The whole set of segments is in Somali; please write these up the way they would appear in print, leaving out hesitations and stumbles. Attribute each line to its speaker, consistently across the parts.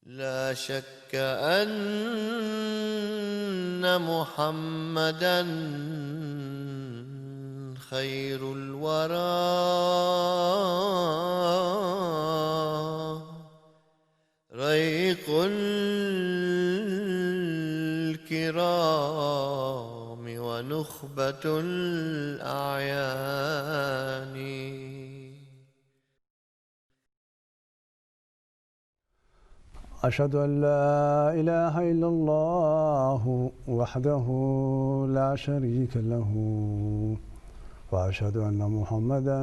Speaker 1: لا شك أن محمدًا خير الورى ريق الكرام ونخبة الأعيان.
Speaker 2: أشهد أن لا إله إلا الله وحده لا شريك له وأشهد أن محمدًا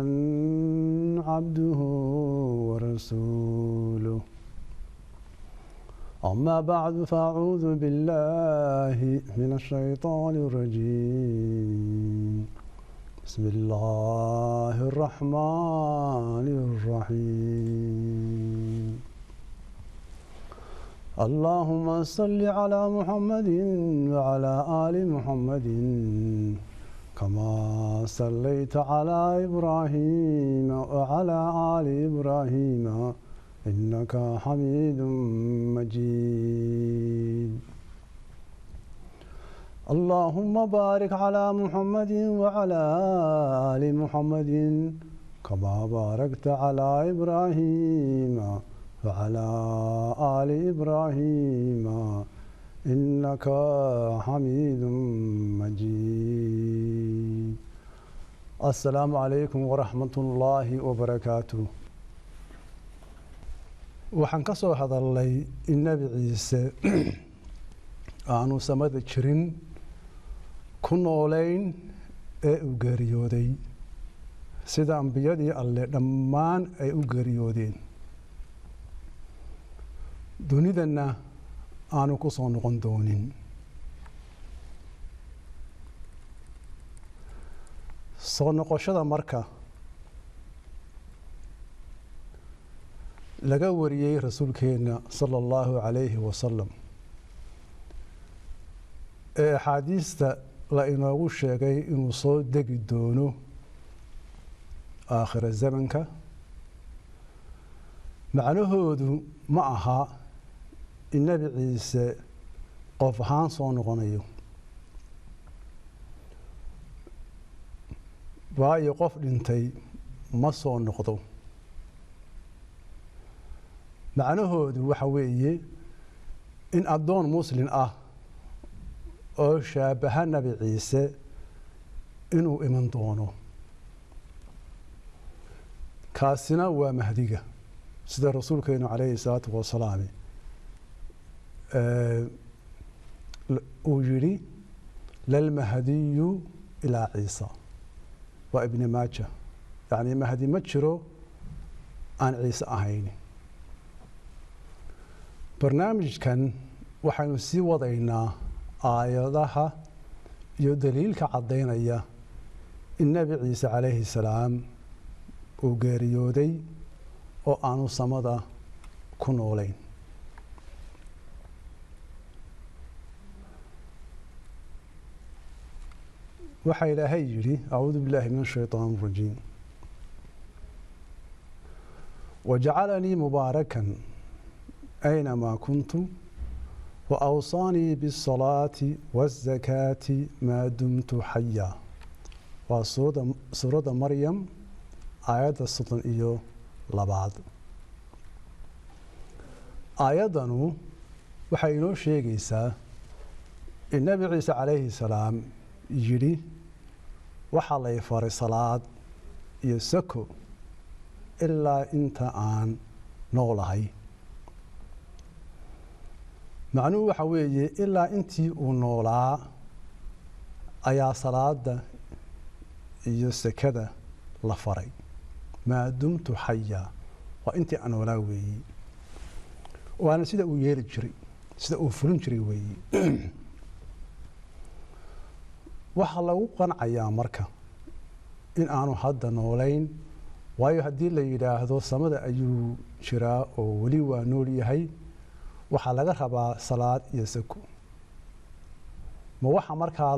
Speaker 2: عبده ورسوله أما بعد فأعوذ بالله من الشيطان الرجيم بسم الله الرحمن الرحيم اللهم صل على محمد وعلى آل محمد كما صليت على إبراهيم وعلى آل إبراهيم إنك حميد مجيد اللهم بارك على محمد وعلى آل محمد كما باركت على إبراهيم وعلى آل إبراهيم إنك حميد مجيد السلام عليكم ورحمة الله وبركاته waxaan ka soo hadalnay in nabi ciise aanu samada jirin ku nooleyn ee uu geeriyooday sida ambiyadii alle dhammaan ay u geeriyoodeen dunidana aanu ku soo noqon doonin soo noqoshada marka laga wariyay rasuulkeena sallallahu alayhi wa sallam ee xadiista la inoogu sheegay inuu soo degi doono aakhir zamanka macnahoodu ma aha in nabi ciise qof ahaan soo noqonayo waayo qof dhintay ma soo noqdo macnahoodu waxa weeye in addoon muslim ah oo shaabaha nabi ciise inuu iman doono kaasina waa mahdiga sida rasuulkeenu calayhi salaatu wasalaam uu yidhi lalmahdiyu ilaa ciisa waa ibni maaja yacni mahdi ma jiro aan ciise ahayn barnaamijkan waxaynu sii wadaynaa aayadaha iyo daliilka caddaynaya in nabi ciise calayhi salaam uu geeriyooday oo aanu samada ku noolayn waxaa ilaahay yidhi acuudu billaahi min ashaytaan arajiim wajacalanii mubaarakan أينما كنت وأوصاني بالصلاة والزكاة ما دمت حيا وسورة مريم آيات السطن إيو لبعض آياتنا وحينو شيقيسا النبي عيسى عليه السلام يجري وحالي فاري صلاة يسكو إلا إنت آن نولهي macnuhu waxa weeye ilaa intii uu noolaa ayaa salaada iyo sakada la faray maa dumtu xaya waa intii aan noolaa weeye waana sida uu yeeli jiray sida uu fulin jiray weeye waxaa lagu qancayaa marka in aanu hadda noolayn waayo haddii la yidhaahdo samada ayuu jiraa oo weli waa nool yahay waxaa laga rabaa salaad iyo sako ma waxa markaa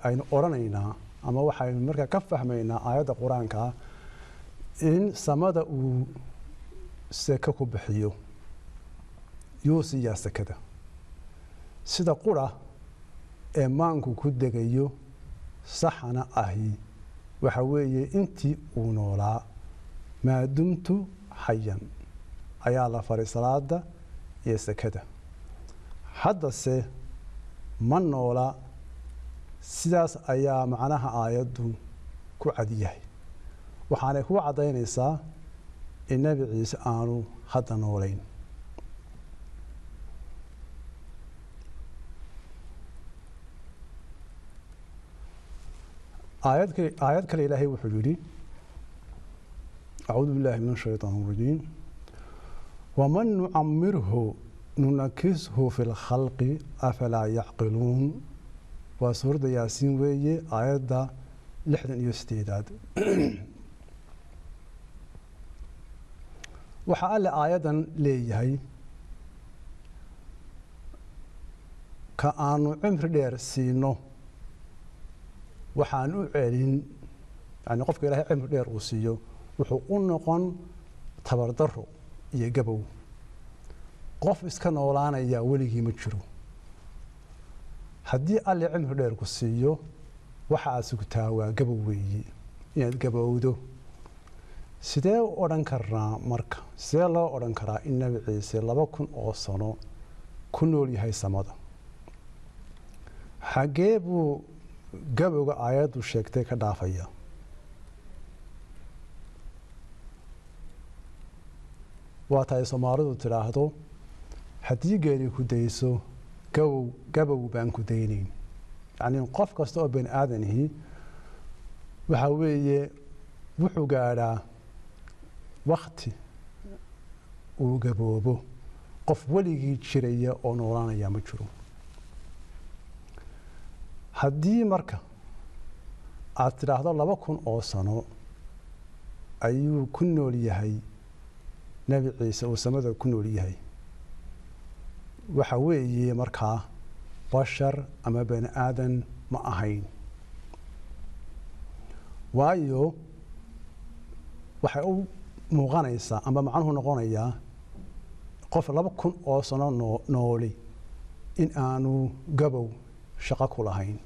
Speaker 2: aynu odhanaynaa ama waxaynu markaa ka fahmaynaa aayadda qur-aanka in samada uu sako ku bixiyo yuu siiyaa sakada sida qura ee maanku ku degayo saxana ahi waxa weeye intii uu noolaa maadumtu xayan ayaa la faray salaada iyo sakada haddase ma noola sidaas ayaa macnaha aayaddu ku cad yahay waxaanay ku cadaynaysaa in nabi ciise aanu hadda noolayn آيات كلا إلهي وحجوري أعوذ بالله من الشيطان الرجيم ومن نعمره ننكسه في الخلق أفلا يعقلون وسورة ياسين وي آيات دا لحدن يستيداد وحال آيادا ليهي كأنو عمر دير سينو waxaan u celin yani qofka ilaahay cimri dheer uu siiyo wuxuu u noqon tabardaro iyo gabow qof iska noolaanaya weligii ma jiro haddii alle cimri dheer ku siiyo waxa aad sugtaa waa gabow weeyi inaad gabowdo sidee u odhan karnaa marka sidee loo odhan karaa in nabi ciise 2000 oo sano ku nool yahay samada xagee buu gabowga aayaddu sheegtay ka dhaafaya waa tahay Soomaalidu tiraahdo haddii geeri ku dayso gabow baan ku daynayn yani qof kasta oo bani aadanihi waxa weeye wuxuu gaadhaa waqti uu gaboobo qof weligii jiraya oo noolaanaya ma jiro haddii marka aad tiraahdo 2000 oo sano ayuu ku nool yahay nabi ciise oo samada ku nool yahay waxa weeye markaa bashar ama bani aadan ma ahayn waayo waxay u muuqanaysaa ama macnuhu noqonayaa qof 2000 oo sano nooli in aanu gabow shaqo ku lahayn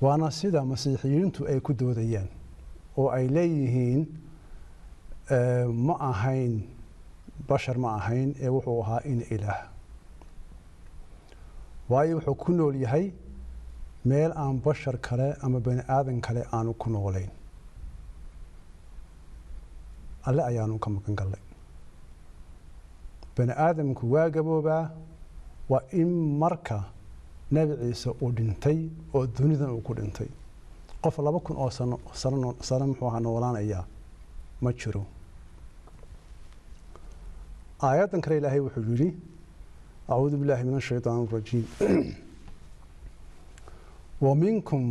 Speaker 2: waana sida masiixiyiintu ay ku doodayaan oo ay leeyihiin ma ahayn bashar ma ahayn ee wuxuu ahaa in ilaah waayo wuxuu ku nool yahay meel aan bashar kale ama bani aadan kale aanu ku noolayn alle ayaanu ka magan galnay bani aadamku waa gaboobaa waa in marka nabi ciise uu dhintay oo dunidan uu ku dhintay qof 2000 oo sano muxuu ahaa noolaanaya ma jiro aayadan kale ilaahay wuxuu yiri أعوذ بالله من الشيطان الرجيم ومنكم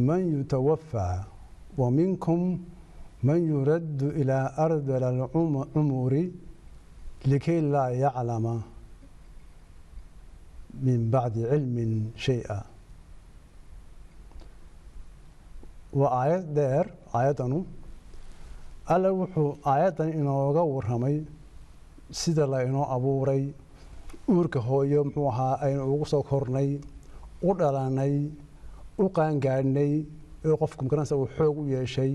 Speaker 2: من يتوفى ومنكم من يرد إلى أرذل العمر لكي لا يعلم من بعد علم شيئا وآيات دير آياتنا ألا وحو آياتنا إنه ورمي سيدا لا إنه أبوري uurka hooyo muxuu ahaa aynu ugu soo kornay u dhalanay u qaangaadhnay ee qofku garanaysa uu xoog u yeeshay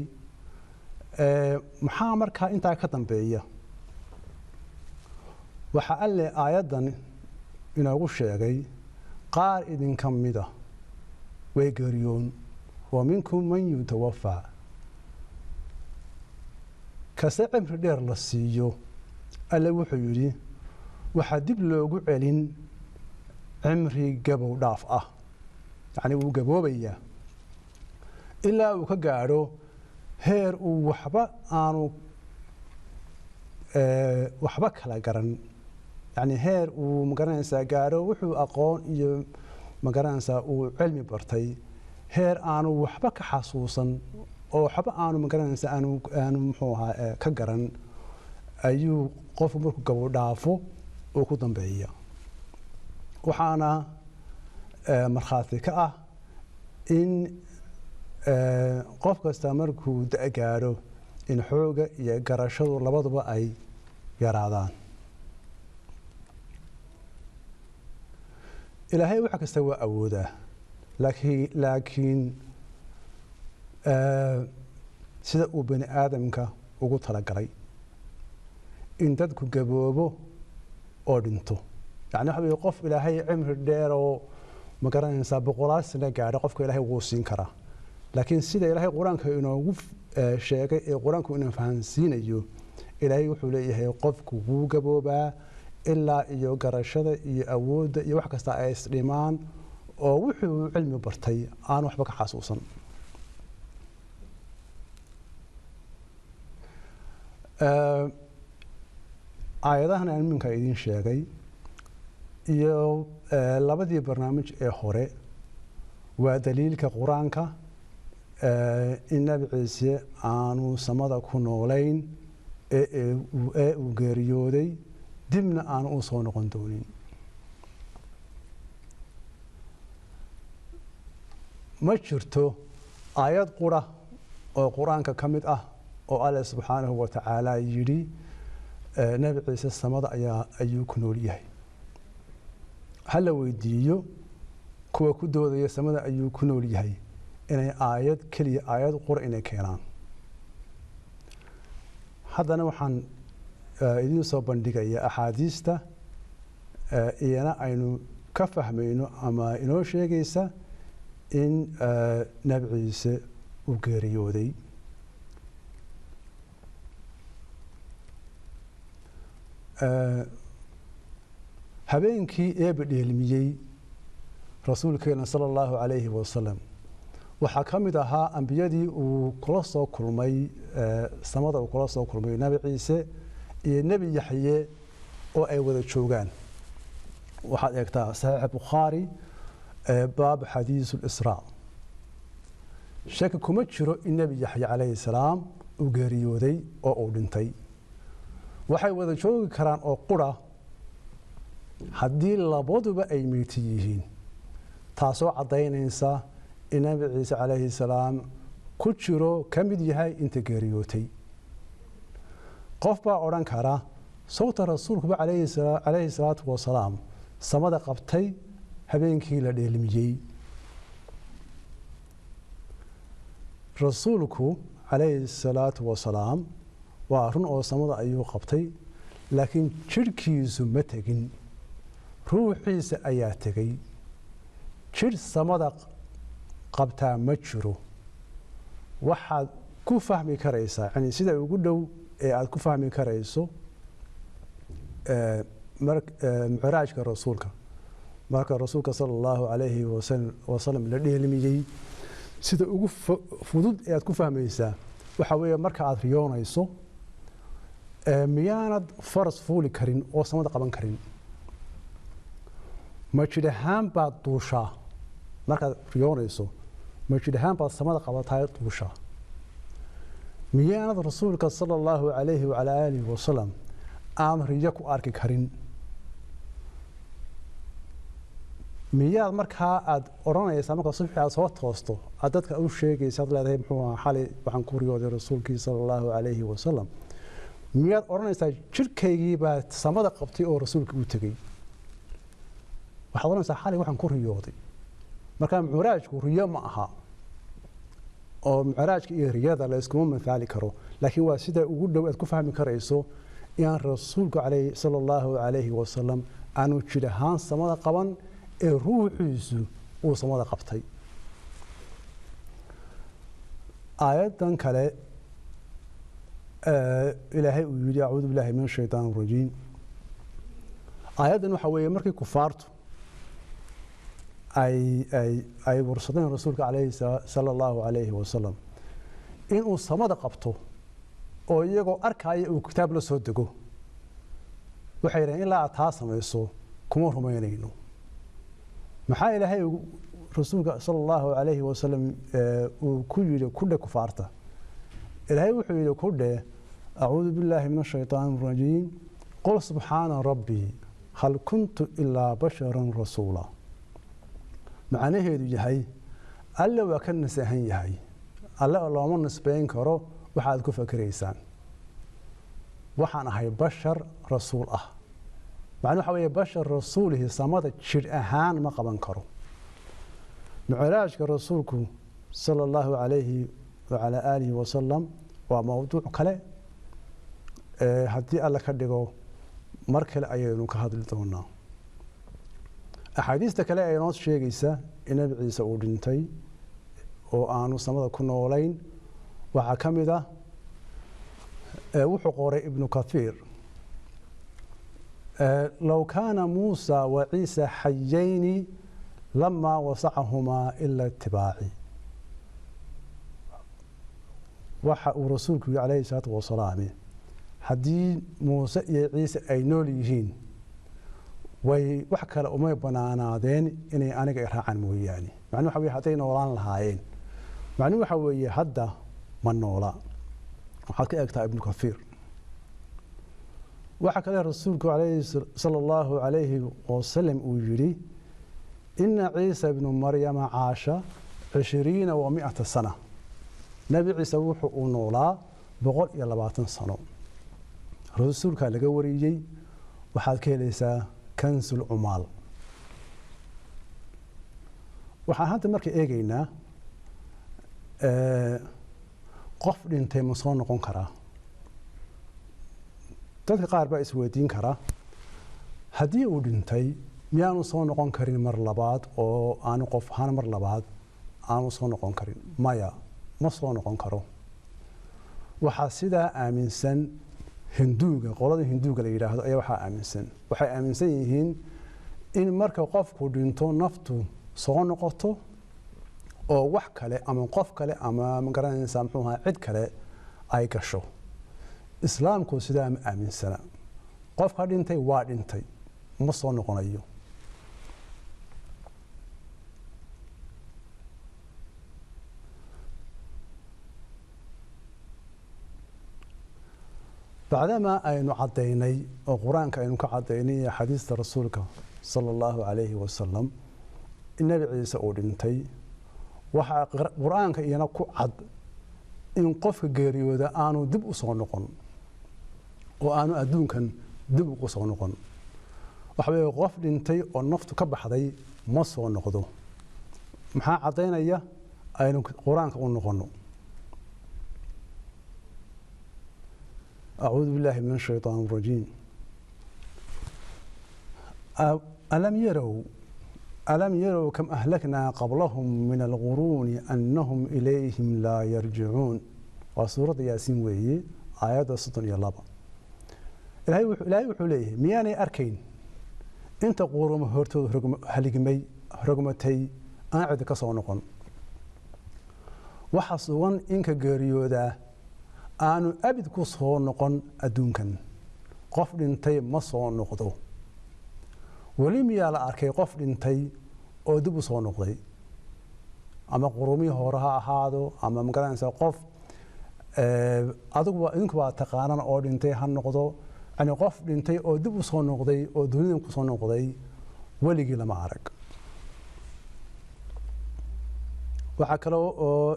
Speaker 2: maxaa markaa intaa ka dambeeya waxa alle aayadan inoogu sheegay qaar idinka mida way geeriyoon wa minkum man yutawaffa kase cimri dheer la siiyo alle wuxuu yidhi waxaa dib loogu celin cimri gabow dhaaf ah yani wuu gaboobayaa ilaa uu ka gaadho heer uu waxba kala garan yani heer uu magaranaysaa gaadho wuxuu aqoon iyo magaranaysaa uu cilmi bartay heer aanu waxba ka xasuusan oo waxba aanu magaranaysaa aanu muxuu ahaa ka garan ayuu qofku markuu gabow dhaafo oo ku dambeeya waxaana markhaati ka ah in qof kasta markuu gaadho in xooga iyo garashadu labaduba ay yaraadaan ilaahay waxa kasta waa awoodaa laakiin sida uu bani aadamka ugu talagalay in dadku gaboobo oo dhinto yani waxa weeye qof ilaahay cimri dheer oo ma garanaysaa boqolaal sano gaadha qofka ilaahay wuu siin karaa laakiin sida ilaahay qur-aanka inoogu sheegay ee qur-aanku inuu fahansiinayo ilaahay wuxuu leeyahay qofku wuu gaboobaa ilaa iyo garashada iyo awoodda iyo wax kasta ay isdhimaan oo wuxuu cilmi bartay aan waxba ka xasuusan aayadahan aan iminka idiin sheegay iyo labadii barnaamij ee hore waa daliilka qur-aanka in nabi ciise aanu samada ku noolayn ee uu geeriyooday dibna aanu u soo noqon doonin ma jirto aayad qura oo qur-aanka ka mid ah oo alle subxaanahu wa tacaala yidhi nabi ciise samada ayuu ku nool yahay hala weydiiyo kuwa ku doodaya samada ayuu ku nool yahay inay aayad keliya aayad qura inay keenaan haddana waxaan idiin soo bandhigaya axaadiista iyana aynu ka fahmayno ama inoo sheegaysa in nabi ciise uu geeriyooday habeenkii eeba dheelmiyey rasuulkeena sala allahu calayhi wasalam waxaa ka mid ahaa ambiyadii uu kula soo kulmay samada uu kula soo kulmay nabi ciise iyo nebi yaxye oo ay wada joogaan waxaad eegtaa saxiixa bukhaari baab xadiisu lisraa shaki kuma jiro in nebi yaxye calayhi salaam uu geeriyooday oo uu dhintay waxay wada joogi karaan oo qura haddii labaduba ay meyti yihiin taasoo caddaynaysa in nabi ciise calayhi salaam ku jiro ka mid yahay inta geeriyootay qof baa odhan kara sawta rasuulkuba calayhi salaatu wasalaam samada qabtay habeenkii la dheelmiyey rasuulku calayhi salaatu wasalaam waa run oo samada ayuu qabtay laakiin jidhkiisu ma tegin ruuxiisa ayaa tegey jidh samada qabtaa ma jiro waxaad ku fahmi karaysaa yani sida ugu dhow ee aad ku fahmi karayso micraajka rasuulka marka rasuulka sala allahu calayhi wasalam la dheelmiyey sida ugu fudud ee aad ku fahmaysaa waxaa weeye marka aad riyoonayso miyaanad faras fuuli karin oo samada qaban karin ma jidh ahaan baad duushaa markaad riyoonayso ma jidh ahaan baad samada qabataay duushaa miyaanad rasuulka sala allahu calayhi wacalaa aalihi wasalam aan riyo ku arki karin miyaad markaa aad odhanaysaa markaa subxii aad soo toosto aad dadka u sheegaysa ad leedahay muxuu ahaa xalay waxaan ku riyooday rasuulkii sala allahu calayhi wasalam miyaad odhanaysaa jidhkaygii baa samada qabtay oo rasuulka u tegey waxaad odhanaysaa xalay waxaan ku riyooday markaa micraajku riyo ma aha oo micraajka iyo riyada la iskuma mathaali karo laakiin waa sida ugu dhow aad ku fahmi karayso inaan rasuulku sala allahu calayhi wasalam aanu jidh ahaan samada qaban ee ruuxiisu uu samada qabtay aayadan kale ilaahay uu yidhi acuudu billahi min ashaytaan arajiim aayaddan waxaa weeye markii kufaartu ay warsadeen rasuulka sala allahu calayhi wasalam inuu samada qabto oo iyagoo arkaya uu kitaab la soo dego waxay yidhahen ilaa aad taa samayso kuma rumaynayno maxaa ilaahay rasuulka sala allahu calayhi wasalam uu ku yidhi kudhe kufaarta ilaahay wuxuu yidhi kudhe acuudu billaahi min ashaytaan arajiim qul subxaana rabbii hal kuntu ilaa basharan rasuula macnaheedu yahay alle waa ka nasahan yahay alle looma nisbayn karo waxaad ku fakeraysaan waxaan ahay bashar rasuul ah macnuu waxa weeye bashar rasuulihi samada jir ahaan ma qaban karo micraajka rasuulku sala allahu calayhi wacala aalihi wasalam waa mowduuc kale haddii alla ka dhigo mar kale ayaynu ka hadli doonaa axaadiista kale ee inoo sheegaysa in nabi ciise uu dhintay oo aanu samada ku noolayn waxaa ka mid ah wuxuu qoray ibnu kathiir low kaana muusa wa ciisa xayayni lamaa wasacahumaa ila itibaaci waxa uu rasuulku yihi calayhi salaatu wasalaam haddii muuse iyo ciise ay nool yihiin way wax kale umay banaanaadeen inay aniga i raacaan mooyaane macnuu waxa weye hadday noolaan lahaayeen macnuu waxa weeye hadda ma noola waxaad ka eegtaa ibnu kathiir waxaa kale rasuulku sala allahu calayhi wasalam uu yidhi ina ciisa ibnu maryama caasha 20 wa 100 sana nabi ciise wuxuu uu noolaa 120 sano rasuulka laga wariyey waxaad ka helaysaa kansul umaal waxaan hadda marka eegaynaa qof dhintay ma soo noqon karaa dadka qaar baa isweydiin karaa haddii uu dhintay miyaanu soo noqon karin mar labaad oo aanu qof ahaan mar labaad aanu soo noqon karin maya ma soo noqon karo waxaa sidaa aaminsan hinduuga qolada hinduuga la yidhaahdo ayaa waxaa aaminsan waxay aaminsan yihiin in marka qofku dhinto naftu soo noqoto oo wax kale ama qof kale ama magaranaysaa muxuu ahaa cid kale ay gasho islaamku sidaa ma aaminsana qofka dhintay waa dhintay ma soo noqonayo بعدما أن عديني القرآن كأنه كعديني حديث رسولك صلى الله عليه وسلم النبي عيسى أودنتي وحا القرآن كأنه كعد إن قف جري وذا أنو دب صانقون وأنو أدون كان دب صانقون وحبي قف دنتي والنفط كبح ذي ما صانقده محا عدينا إياه أنه القرآن كأنه قنو أعوذ بالله من الشيطان الرجيم ألم يروا كم أهلكنا قبلهم من القرون أنهم إليهم لا يرجعون وسورة ياسين وهي آيات 60 يلابا إلهي وحوليه مياني أركين انت قورم هرتو هلقمي هرقمتي أعد كصونقون وحصوان إنك قريو ذا aanu abid ku soo noqon adduunkan qof dhintay ma soo noqdo wali miyaa la arkay qof dhintay oo dib u soo noqday ama qurumi hore ha ahaado ama magaranaysa qof adigu idinku waa taqaanaan oo dhintay ha noqdo yani qof dhintay oo dib u soo noqday oo dunida ku soo noqday waligii lama arag waxa kale oo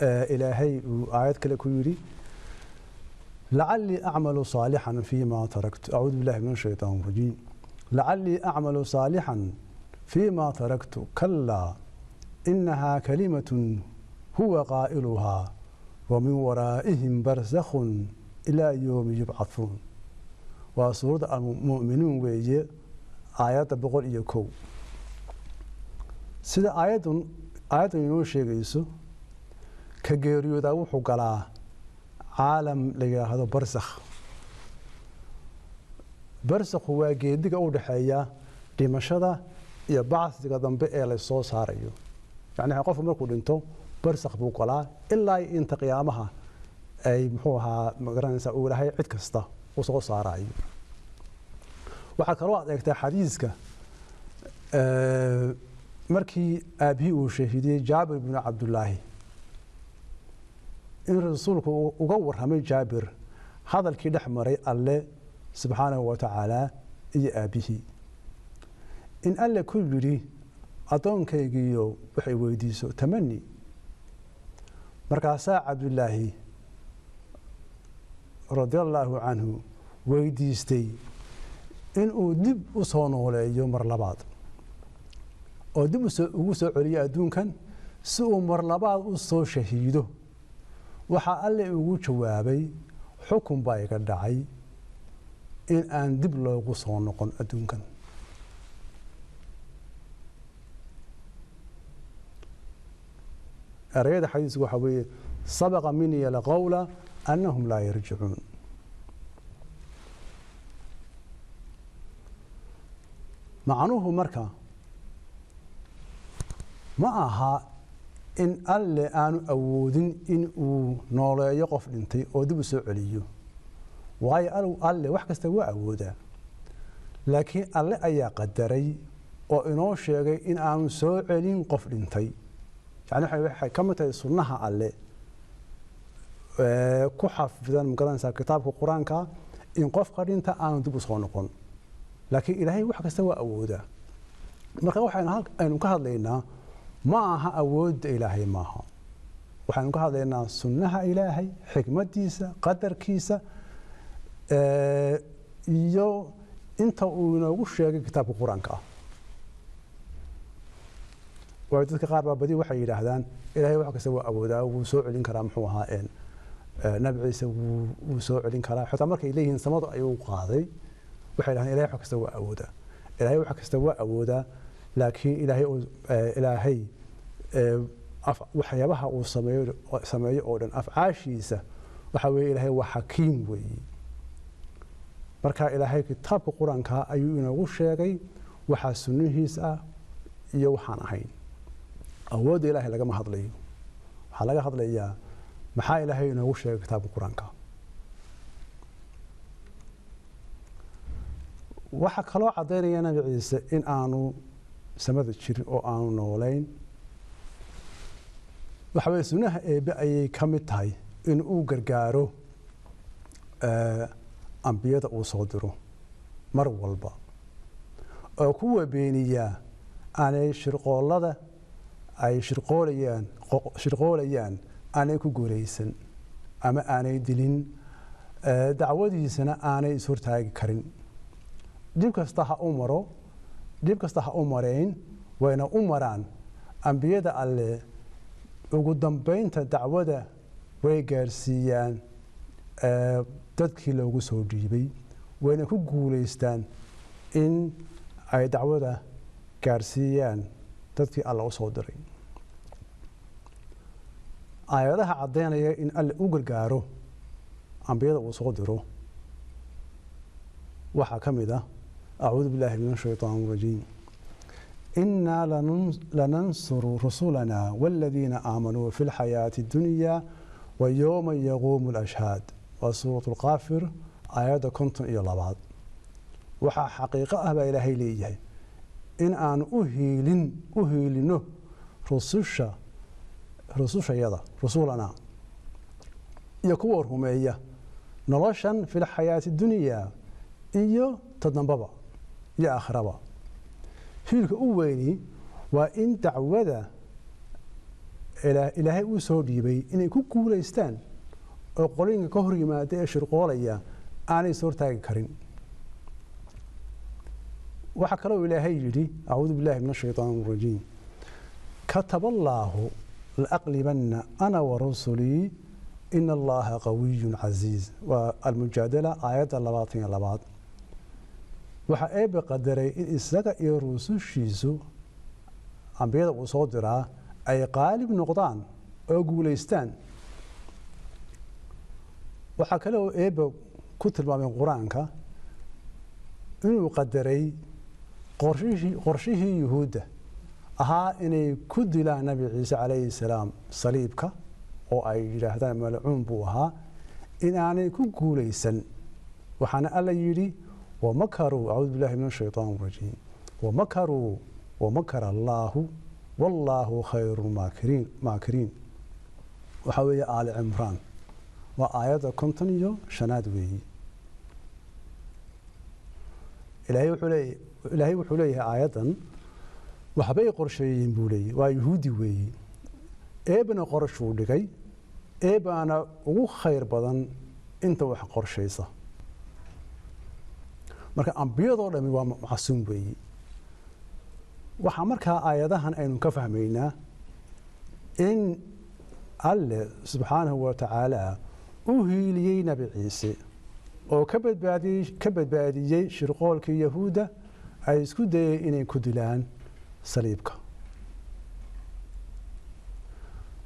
Speaker 2: إلهي وآيات كلا كيري لعلي أعمل صالحا فيما تركت أعوذ بالله من الشيطان الرجيم لعلي أعمل صالحا فيما تركت كلا إنها كلمة هو قائلها ومن ورائهم برزخ إلى يوم يبعثون وسورة المؤمنون ويجي آيات بقول إيكو سيدا آيات ينوشي يسو كجيريودا وحو قلا عالم ليراهدو برزخ هو geediga u dhaxeeya dhimashada iyo bacsiga dambe ee la soo saarayo yani qof markuu dhinto barsakh buu qalaa ilaa inta qiyaamaha ay muxuu ahaa magaranaysa uu lahay cid kasta uu soo saarayo waxa kale oo adeegta xadiiska markii aabii uu shahiidiyay Jaabir ibn Abdullah in rasuulku uga warramay Jaabir hadalkii dhaxmaray alle subhanahu wa ta'ala iyo aabihi in alle ku yiri adoonkaygiyo waxay weydiiso tamani markaas Abdullah radiyallahu anhu weydiistay inuu dib u soo nooleeyo mar labaad oo dib ugu soo celiyo adduunkan si uu mar labaad u soo shahiido waxa alle ugu jawaabay xukun baa iga dhacay in aan dib loogu soo noqon adduunkan erayada xadiisku waxa weeye sabaqa minii alqawla annahum laa yarjicuun macnuhu marka ma aha in alle aanu awoodin in uu nooleeyo qof dhintay oo dib u soo celiyo waayo alle wax kasta waa awoodaa laakiin alle ayaa qadaray oo inoo sheegay in aanu soo celin qof dhintay yani waxay ka mid tahay sunnaha alle ku xafidan magaranaysaa kitaabka qur-aanka in qofka dhinta aanu dib u soo noqon laakiin ilaahay wax kasta waa awoodaa marka waxaynu ka hadlaynaa ma aha awoodda ilaahay maaha waxaynu ka hadlaynaa sunnaha ilaahay xikmadiisa qadarkiisa iyo inta uu inoogu sheegay kitaabka qur-aanka ah waayo dadka qaar baa badi waxay yidhaahdaan ilaahay wax kasta waa awoodaa wuu soo celin karaa muxuu ahaa nabi ciise wuu soo celin karaa xitaa markay leeyihiin samadu ayuu qaaday waxay yidhahdaan ilahay wax kasta waa awoodaa ilaahay wax kasta waa awoodaa laakiin ilaahay waxyaabaha uu sameeyo oo dhan afcaashiisa waxa weeye ilaahay waa xakiim weeye marka ilaahay kitaabka qur-aanka ayuu inoogu sheegay waxaa sunnihiisa ah iyo waxaan ahayn awoodda ilaahay lagama hadlayo waxaa laga hadlayaa maxaa ilaahay inoogu sheegay kitaabka qur-aanka waxaa kaloo caddaynaya nabi ciise in aanu samada jirin oo aanu noolayn waxa weye sunnaha eebbe ayay ka mid tahay in uu gargaaro ambiyada uu soo diro mar walba oo kuwa beeniyaa aanay shirqoollada ay shirqoolayaan aanay ku guulaysan ama aanay dilin dacwadiisana aanay ishortaagi karin dhib kasta ha u mareen wayna u maraan ambiyada alle ugu dambeynta dacwada way gaarsiiyaan dadkii loogu soo dhiibay wayna ku guulaystaan in ay dacwada gaarsiiyaan dadkii alle u soo diray aayadaha caddaynaya in alle u gargaaro ambiyada uu soo diro waxaa ka mid ah acuudu billaahi min ashaytaan rajiim innaa lanansuru rusulana waaladiina aamanuu fi lxayaati اddunya wa yowma yaquumu alashhaad waa suuratu lkaafir aayadda 52 waxaa xaqiiqo ah baa ilaahay leeyahay in aan u hiilino rusushayada rusulana iyo kuwa rumeeya noloshan fi lxayaati اddunya iyo tadambaba iyo aakhiraba hiilka u weyni waa in dacwada ilaahay uu soo dhiibay inay ku guulaystaan oo qolinka ka hor yimaada ee shirqoolaya aanay is hortaagi karin waxaa kaloo ilaahay yidhi acuudu billahi min ashaytaan rajiim kataba allaahu laaqlibanna ana warusulii ina allaha qawiyun casiiz waa almujaadala aayadda 22 waxaa eebbe qadaray in isaga iyo rusushiisu ambiyada uu soo diraa ay qaalib noqdaan oo guulaystaan waxaa kale oo eebbe ku tilmaamay qur-aanka inuu qadaray qorshihii yuhuudda ahaa inay ku dilaan nabi ciise calayhi salaam saliibka oo ay yidhaahdaan malcuun buu ahaa in aanay ku guulaysan waxaana alla yidhi wamakaruu acuudu billahi min ashaytaan rajiim wamakaruu wamakara allaahu wallaahu khayru maakiriin waxaa weeye aali cimraan waa aayadda 55 weeyi ilaahay wuxuu leeyahay aayaddan waxbay qorsheeyeen buu leeyahy waa yuhuudi weeyi eebana qorashuu dhigay eebaana ugu khayr badan inta wax qorshaysa marka ambiyadoo dhami waa macsuum weeye waxaa markaa aayadahan aynu ka fahmaynaa in alle subxaanahu wa tacaala u hiiliyey nebi ciise oo ka badbaadiyey shirqoolkii yahuudda ay isku dayeen inay ku dilaan saliibka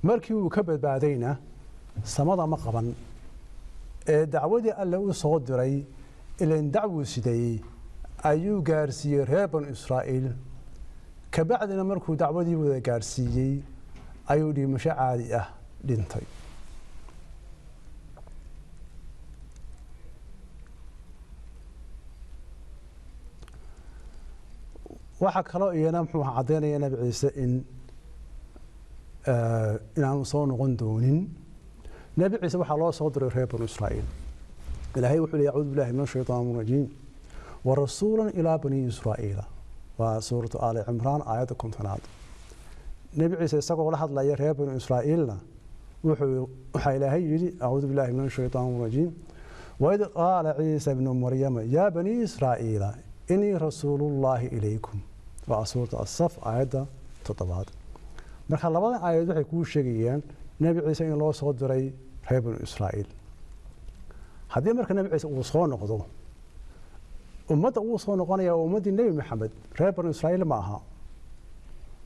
Speaker 2: markii uu ka badbaadayna samada ma qaban ee dacwadii alle u soo diray ilan dacwuu sideeyey ayuu gaarsiiyey reer banu israa'iil kabacdina markuu dacwadii wada gaarsiiyey ayuu dhimasho caadi ah dhintay waxaa kaloo iyana muxuu caddaynaya nabi ciise inaanu soo noqon doonin nabi ciise waxaa loo soo diray reer banu israa'iil ilaahay wuxuu leeyahay acuudu billahi min ashaytaani rajiim warasuulan ilaa bani israa'iila waa suuratu aali cimraan aayadda 50aad nabi ciise isagoo la hadlaya reer banu israa'iilna waxaa ilaahay yidhi acuudu billahi min ashaytaani rajiim waid qaala ciisa ibnu maryama yaa bani israa'iila inii rasuulullaahi ilaykum waa suuratu asaf aayadda 7aad marka labada aayad waxay kuu sheegayaan nabi ciise in loo soo diray reer banu israa'iil haddii marka nabi ciise uu soo noqdo ummadda uu soo noqonaya waa ummaddii nebi maxamed reer banu israa'iil ma aha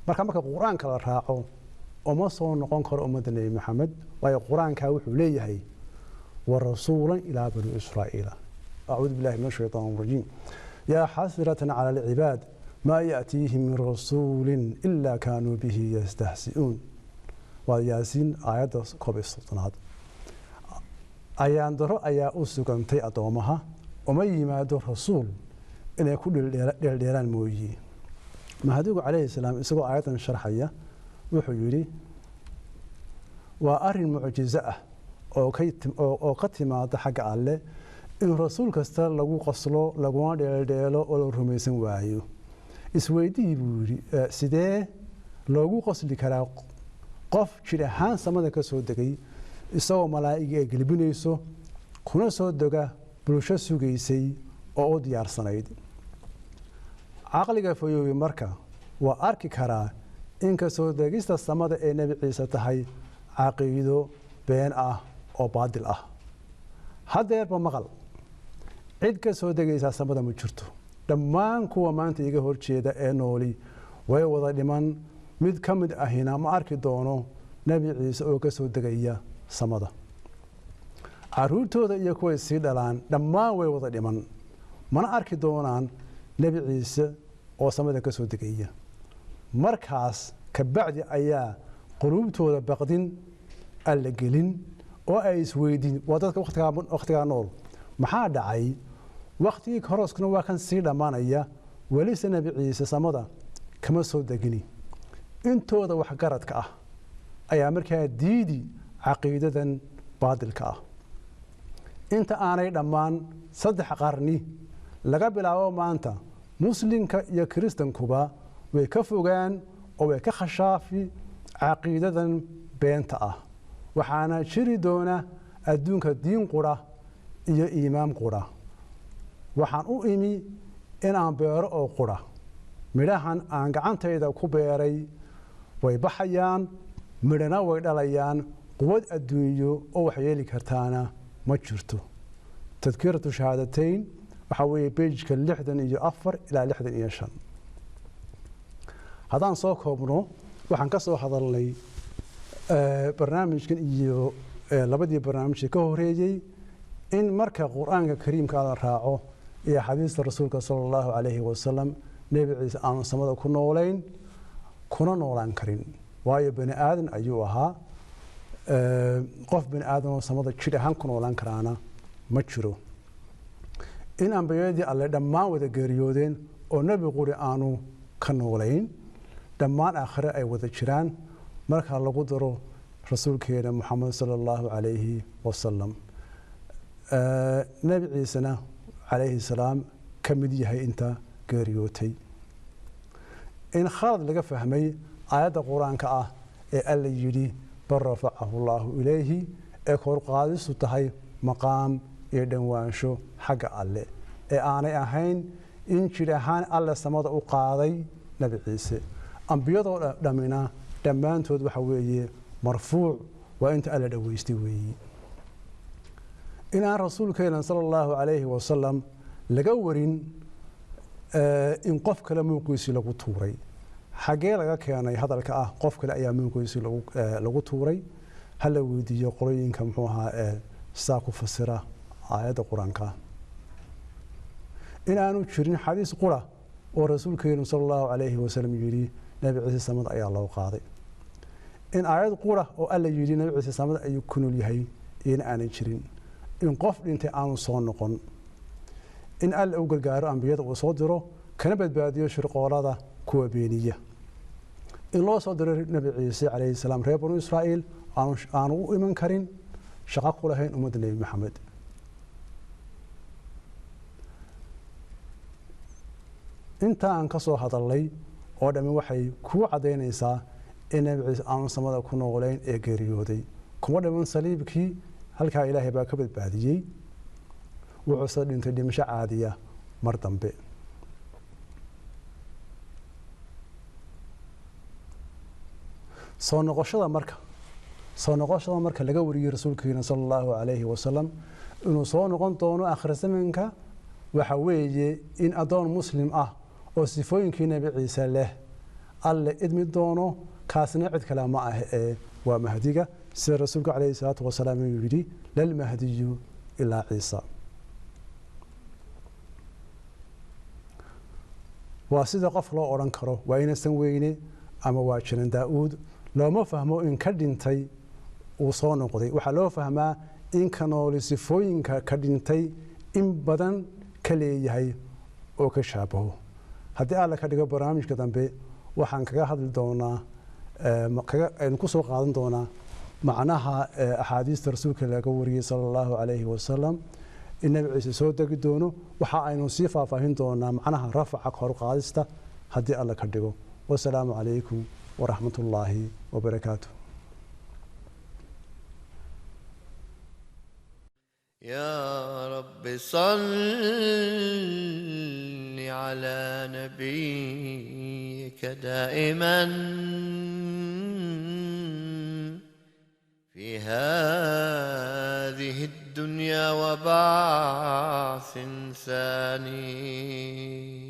Speaker 2: marka qur-aanka la raaco uma soo noqon karo ummadda nebi maxamed waayo qur-aankaa wuxuu leeyahay warasuulan ilaa bani israa'iila acuudu billahi min ashaytaani rajiim yaa xasratan cala alcibaad maa ya'tiihim min rasuulin ilaa kaanuu bihi yastahsi'uun waa yaasiin aayadda 11aad ayaan daro ayaa u sugantay addoomaha uma yimaado rasuul inay ku dheeldheelaan mooye mahadigu calayhi salaam isagoo aayaddan sharxaya wuxuu yidhi waa arrin mucjizo ah oo ka timaada xagga alle in rasuul kasta lagu qoslo laguna dheeldheelo oo la rumaysan waayo isweydii buu yidhi sidee loogu qosli karaa qof jir ahaan samada ka soo degay isagoo malaa'igi ay gelbinayso kuna soo dega bulsho sugaysay oo u diyaarsanayd caqliga fayoobi marka waa arki karaa in ka soo degista samada ee nebi ciise tahay caqiido been ah oo baadil ah haddeerba maqal cid ka soo degaysaa samada ma jirto dhammaan kuwa maanta iga horjeeda ee nooli way wada dhiman mid ka mid ahina ma arki doono nebi ciise oo ka soo degaya samada caruurtooda iyo kuway sii dhalaan dhammaan way wada dhiman mana arki doonaan nebi ciise oo samada ka soo degaya markaas kabacdi ayaa quluubtooda baqdin alla gelin oo ay isweydiin waa dadka wakhtigaa nool maxaa dhacay wakhtigii horoskuna waa kan sii dhammaanaya welise nebi ciise samada kama soo degini intooda waxgaradka ah ayaa markaa diidi caqiidadan baadilka ah inta aanay dhammaan 3 qarni laga bilaabo maanta muslimka iyo kiristankuba way ka fogaan oo way ka khashaafi caqiidadan beenta ah waxaana jiri doona adduunka diin qura iyo iimaan qura waxaan u imi inaan beero oo qura midhahan aan gacantayda ku beeray way baxayaan midhana way dhalayaan quwad adduunyo oo wax yeeli kartaana ma jirto tadkiiratu shahaadateyn waxaa weeye bejka 64 ilaa 65 haddaan soo koobno waxaan ka soo hadalnay barnaamijkan iyo labadii barnaamijka ka horeeyey in marka qur-aanka kariimka la raaco iyo xadiista rasuulka sala allahu calayhi wasalam nebi ciise aanu samada ku noolayn kuna noolaan karin waayo bani aadan ayuu ahaa qof bani aadan oo samada jir ahaan ku noolaan karaana ma jiro in ambiyadii alle dhammaan wada geeriyoodeen oo nebi quri aanu ka noolayn dhammaan aakhire ay wada jiraan marka lagu daro rasuulkeena muxamed sala allahu calayhi wasalam nebi ciisena calayhi salaam ka mid yahay inta geeriyootay in khalad laga fahmay aayadda qur-aanka ah ee alla yidhi bal rafacahu llaahu ilayhi ee kor qaadistu tahay maqaam iyo dhowaansho xagga alle ee aanay ahayn in jir ahaan alle samada u qaaday nabi ciise ambiyadoo dhamina dhammaantood waxa weeye marfuuc waa inta alla dhaweystay weeye inaan rasuulkeena sala allahu calayhi wasalam laga warin in qof kale muuqiisii lagu tuuray xaggee laga keenay hadalka ah qof kale ayaa muuqiisii lagu tuuray hala weydiiyo qolooyinka muxuu ahaa saa ku fasira aayadda qur-aanka inaanu jirin xadiis qura oo rasuulkeenu sala allahu calayhi wasalam yidhi nabi ciise samada ayaa loo qaaday in aayad qura oo alla yidhi nabi ciise samada ayuu ku nool yahay iyana aanay jirin in qof dhintay aanu soo noqon in alla u gargaaro ambiyada uu soo diro kana badbaadiyo shirqoolada kuwa beeniya in loo soo diro nabi ciise calayhi salaam reer banu israa'iil aanu u iman karin shaqo ku lahayn ummadda nebi maxamed inta aan ka soo hadalnay oo dhammi waxay kuu caddaynaysaa in nabi ciise aanu samada ku noolayn ee geeriyooday kuma dhiman saliibkii halkaa ilaahay baa ka badbaadiyey wuxuuse dhintay dhimasho caadiya mar dambe soo noqoshada marka laga wariyey rasuulkeena sala allahu calayhi wasalam inuu soo noqon doono aakhir zamanka waxa weeye in addoon muslim ah oo sifooyinkii nabi ciise leh alle idmi doono kaasna cid kale ma ah ee waa mahdiga sida rasuulku calayhi salaatu wasalaam uu yidhi lalmahdiyu ilaa ciisa waa sida qof loo odhan karo waa inasan weyne ama waa jiran daa'uud looma fahmo in ka dhintay uu soo noqday waxaa loo fahmaa in ka nooli sifooyinka ka dhintay in badan ka leeyahay oo ka shaabaho haddii alla ka dhigo barnaamijka dambe waxaan kaga hadli doonaa aynu ku soo qaadan doonaa macnaha axaadiista rasuulka laga wariyey sala allahu calayhi wasalam in nabi ciise soo degi doono waxa aynu sii faahfaahin doonaa macnaha rafaca kor qaadista haddii alla ka dhigo wasalaamu calaykum waraxmat ullaahi wabarakaatuh
Speaker 1: يا رب صل على نبيك دائما في هذه الدنيا وبعث ثاني